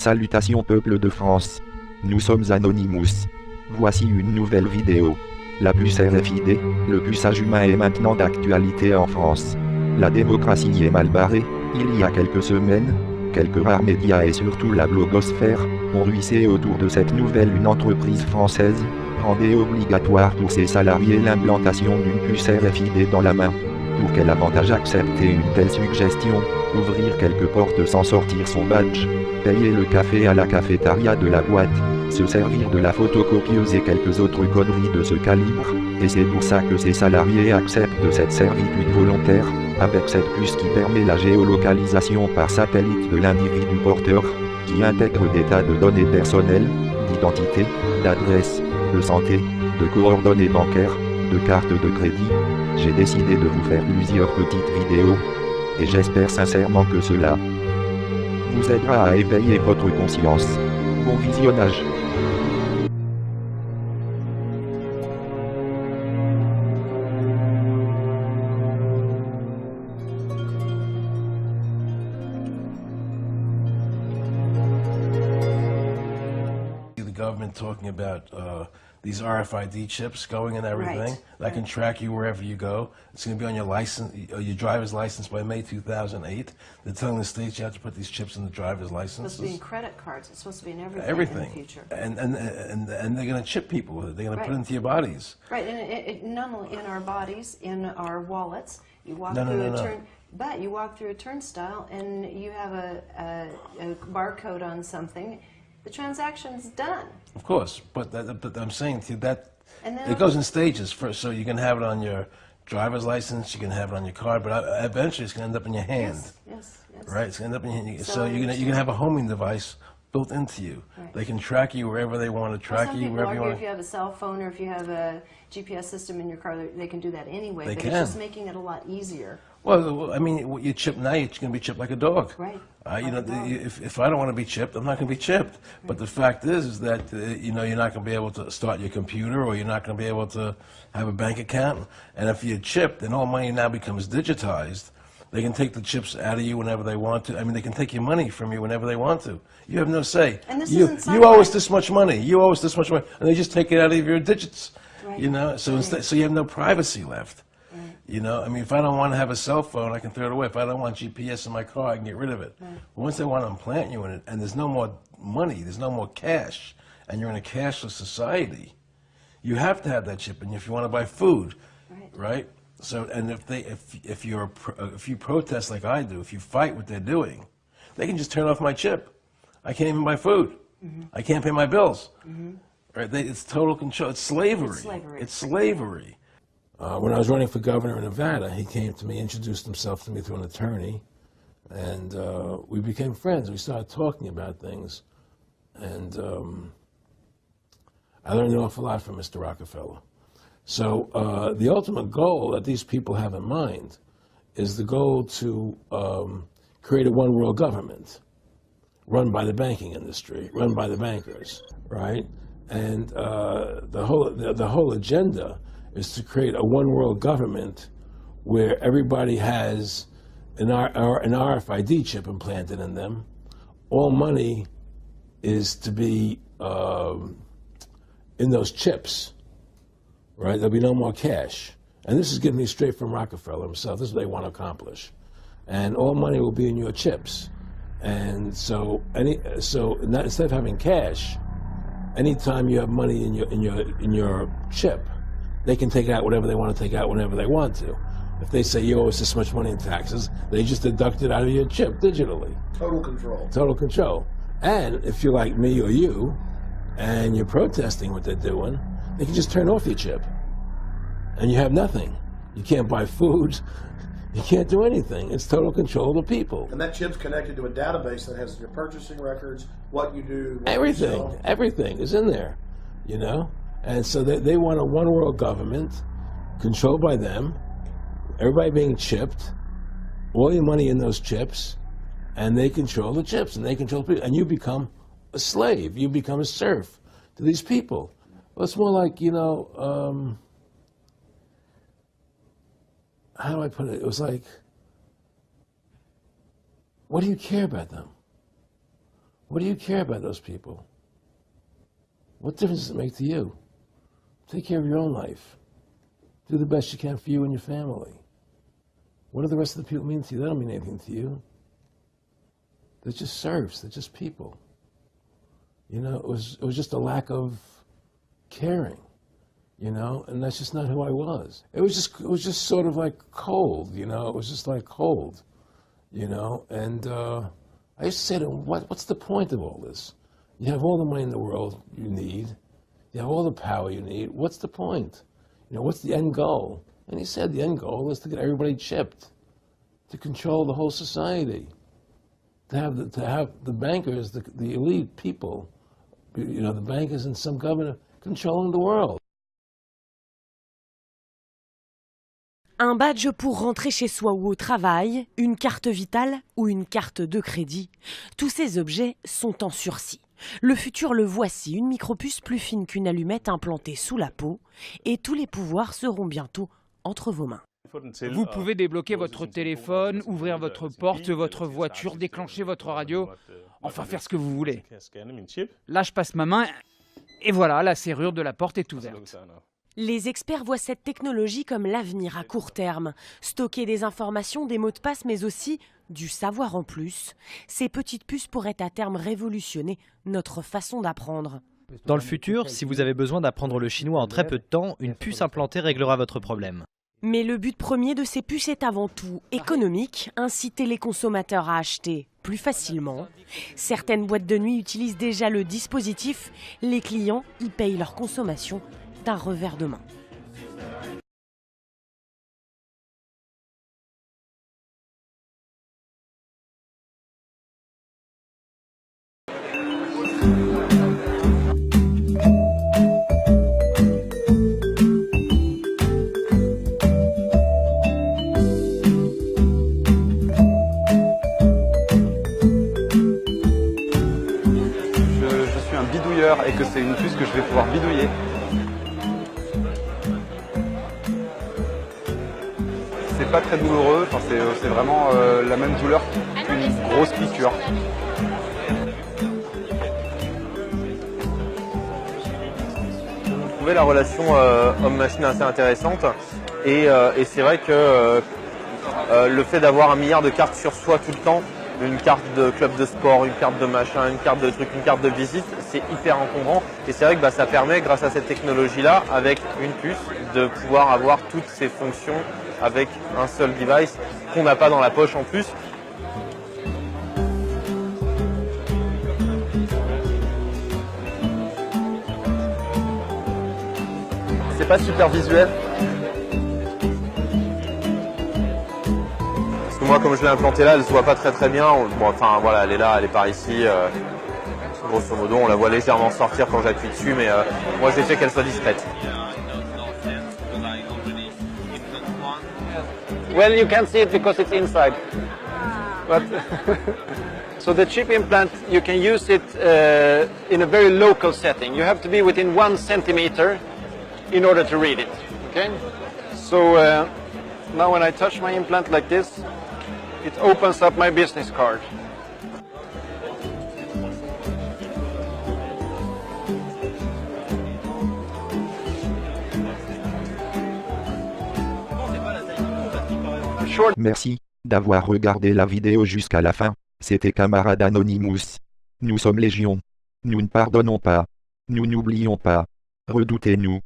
Salutations peuple de France. Nous sommes Anonymous. Voici une nouvelle vidéo. La puce R.F.I.D, le puçage humain est maintenant d'actualité en France. La démocratie est mal barrée. Il y a quelques semaines, quelques rares médias et surtout la blogosphère ont ruissé autour de cette nouvelle. Une entreprise française rendait obligatoire pour ses salariés l'implantation d'une puce R.F.I.D dans la main. Pour quel avantage accepter une telle suggestion? Ouvrir quelques portes sans sortir son badge, payer le café à la cafétéria de la boîte, se servir de la photocopieuse et quelques autres conneries de ce calibre, et c'est pour ça que ces salariés acceptent cette servitude volontaire, avec cette puce qui permet la géolocalisation par satellite de l'individu porteur, qui intègre des tas de données personnelles, d'identité, d'adresse, de santé, de coordonnées bancaires, de cartes de crédit. J'ai décidé de vous faire plusieurs petites vidéos, et j'espère sincèrement que cela vous aidera à éveiller votre conscience. Bon visionnage. Government talking about these R.F.I.D chips going and everything that can track you wherever you go. It's going to be on your license, your driver's license by May 2008. They're telling the states you have to put these chips in the driver's license. It's supposed to be in credit cards. It's supposed to be in everything in the future. And they're going to chip people with it. They're going to put it into your bodies. Right, and it not only in our bodies, in our wallets. You walk through but you walk through a turnstile and you have a barcode on something. The transaction's done. Of course, but I'm saying to you that it goes in stages. First, so you can have it on your driver's license, you can have it on your card, but eventually it's going to end up in your hand. Yes. Right, it's going to end up in your hand. So you're going to have a homing device built into you. Right. They can track you wherever they want to track you, wherever you want. If you have a cell phone or if you have a GPS system in your car, they can do that anyway. They but can. It's just making it a lot easier. Well, I mean, you chip now, you're going to be chipped like a dog. Right. You know, if I don't want to be chipped, I'm not going to be chipped. Right. But the fact is that, you know, you're not going to be able to start your computer or you're not going to be able to have a bank account. And if you're chipped, then all money now becomes digitized. They can take the chips out of you whenever they want to. I mean, they can take your money from you whenever they want to. You have no say. And this you owe us this much money. You owe us this much money. And they just take it out of your digits. Right. You know, so so you have no privacy left. You know, I mean, if I don't want to have a cell phone, I can throw it away. If I don't want GPS in my car, I can get rid of it. Right. Once they want to implant you in it, and there's no more money, there's no more cash, and you're in a cashless society, you have to have that chip. And if you want to buy food, right? So, and if you protest like I do, if you fight what they're doing, they can just turn off my chip. I can't even buy food. I can't pay my bills. Right? It's total control. It's slavery. It's slavery. When I was running for governor in Nevada, he came to me, introduced himself to me through an attorney, and we became friends. We started talking about things, and I learned an awful lot from Mr. Rockefeller. So the ultimate goal that these people have in mind is the goal to create a one-world government run by the banking industry, run by the bankers, right? And the whole agenda is to create a one-world government where everybody has an R.F.I.D chip implanted in them. All money is to be in those chips, right? There'll be no more cash. And this is getting me straight from Rockefeller himself. This is what they want to accomplish. And all money will be in your chips. And so instead of having cash, anytime you have money in your chip, they can take out whatever they want to take out whenever they want to. If they say you owe us this much money in taxes, they just deduct it out of your chip digitally. Total control. Total control. And if you're like me or you, and you're protesting what they're doing, they can just turn off your chip. And you have nothing. You can't buy food. You can't do anything. It's total control of the people. And that chip's connected to a database that has your purchasing records, what you do, everything. Everything is in there, you know? And so they want a one-world government controlled by them, everybody being chipped, all your money in those chips, and they control the chips, and they control people, and you become a slave, you become a serf to these people. Well, it's more like, you know, how do I put it? It was like, what do you care about them? What do you care about those people? What difference does it make to you? Take care of your own life. Do the best you can for you and your family. What do the rest of the people mean to you? They don't mean anything to you. They're just serfs. They're just people. You know, it was just a lack of caring, you know, and that's just not who I was. It was just sort of like cold, you know. It was just like cold, you know. And I used to say to him, what's the point of all this? You have all the money in the world you need. You have all the power you need. What's the point? You know, what's the end goal? And he said the end goal is to get everybody chipped, to control the whole society, to have the bankers, the elite people, you know, the bankers and some governor controlling the world. Un badge pour rentrer chez soi ou au travail, une carte vitale ou une carte de crédit. Tous ces objets sont en sursis. Le futur le voici, une micropuce plus fine qu'une allumette implantée sous la peau, et tous les pouvoirs seront bientôt entre vos mains. Vous pouvez débloquer votre téléphone, ouvrir votre porte, votre voiture, déclencher votre radio, enfin faire ce que vous voulez. Là, je passe ma main et voilà, la serrure de la porte est ouverte. Les experts voient cette technologie comme l'avenir à court terme. Stocker des informations, des mots de passe, mais aussi du savoir en plus. Ces petites puces pourraient à terme révolutionner notre façon d'apprendre. Dans le futur, si vous avez besoin d'apprendre le chinois en très peu de temps, une puce implantée réglera votre problème. Mais le but premier de ces puces est avant tout économique, inciter les consommateurs à acheter plus facilement. Certaines boîtes de nuit utilisent déjà le dispositif. Les clients y payent leur consommation d'un revers de main. Je suis un bidouilleur et que c'est une puce que je vais pouvoir bidouiller. C'est pas très douloureux, enfin, c'est vraiment la même douleur qu'une grosse piqûre. J'ai trouvé la relation homme-machine assez intéressante et c'est vrai que le fait d'avoir 1 milliard de cartes sur soi tout le temps, une carte de club de sport, une carte de machin, une carte de truc, une carte de visite, c'est hyper encombrant. Et c'est vrai que ça permet, grâce à cette technologie-là, avec une puce, de pouvoir avoir toutes ces fonctions avec un seul device qu'on n'a pas dans la poche en plus. C'est pas super visuel. Parce que moi, comme je l'ai implantée là, elle se voit pas très bien. Bon, enfin voilà, elle est là, elle est par ici. Grosso modo, on la voit légèrement sortir quand j'appuie dessus, mais moi j'ai fait qu'elle soit discrète. Well, you can't see it because it's inside. But so the chip implant, you can use it in a very local setting. You have to be within 1 centimeter in order to read it. Okay. So now when I touch my implant like this, it opens up my business card. Merci d'avoir regardé la vidéo jusqu'à la fin. C'était Camarade Anonymous. Nous sommes légion. Nous ne pardonnons pas. Nous n'oublions pas. Redoutez-nous.